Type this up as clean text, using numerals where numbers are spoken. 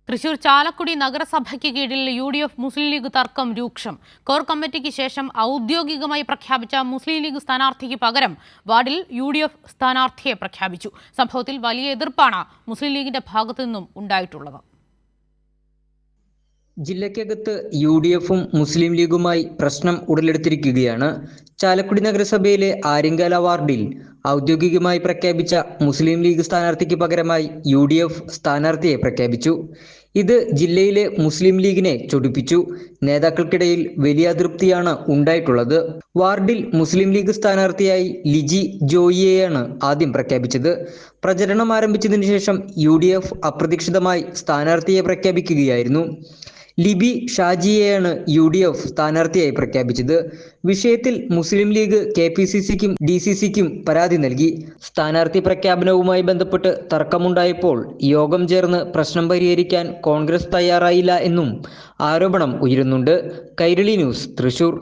തൃശൂർ ചാലക്കുടി നഗരസഭയ്ക്ക് കീഴിൽ UDF മുസ്ലിം league തർക്കം രൂക്ഷം. കോർ കമ്മിറ്റിക്ക് ശേഷം ഔദ്യോഗികമായി പ്രഖ്യാപിച്ച മുസ്ലിം ലീഗ് സ്ഥാനാർത്ഥിക്ക് പകരം വാർഡിൽ UDF സ്ഥാനാർത്ഥിയെ പ്രഖ്യാപിച്ചു. സംഭവത്തിൽ വലിയ എതിർപ്പാണ് മുസ്ലിം ലീഗിന്റെ ഭാഗത്തു നിന്നും ഉണ്ടായിട്ടുള്ളത്. ജില്ലയ്ക്കകത്ത് UDFും മുസ്ലിം ലീഗുമായി പ്രശ്നം ഉടലെടുത്തിരിക്കുകയാണ്. ചാലക്കുടി നഗരസഭയിലെ ആര്യങ്കാല വാർഡിൽ ഔദ്യോഗികമായി പ്രഖ്യാപിച്ച മുസ്ലിം ലീഗ് സ്ഥാനാർത്ഥിക്ക് പകരമായി UDF സ്ഥാനാർത്ഥിയെ പ്രഖ്യാപിച്ചു. ഇത് ജില്ലയിലെ മുസ്ലിം ലീഗിനെ ചൊടിപ്പിച്ചു. നേതാക്കൾക്കിടയിൽ വലിയ അതൃപ്തിയാണ് ഉണ്ടായിട്ടുള്ളത്. വാർഡിൽ മുസ്ലിം ലീഗ് സ്ഥാനാർത്ഥിയായി ലിജി ജോയിയെയാണ് ആദ്യം പ്രഖ്യാപിച്ചത്. പ്രചരണം ആരംഭിച്ചതിനു ശേഷം UDF അപ്രതീക്ഷിതമായി സ്ഥാനാർത്ഥിയെ പ്രഖ്യാപിക്കുകയായിരുന്നു. ലിബി ഷാജിയെയാണ് UDF സ്ഥാനാർത്ഥിയായി പ്രഖ്യാപിച്ചത്. വിഷയത്തിൽ മുസ്ലിം ലീഗ് KPCCക്കും DCCക്കും പരാതി നൽകി. സ്ഥാനാർത്ഥി പ്രഖ്യാപനവുമായി ബന്ധപ്പെട്ട് തർക്കമുണ്ടായപ്പോൾ യോഗം ചേർന്ന് പ്രശ്നം പരിഹരിക്കാൻ കോൺഗ്രസ് തയ്യാറായില്ല എന്നും ആരോപണം ഉയരുന്നുണ്ട്. കൈരളി ന്യൂസ്, തൃശൂർ.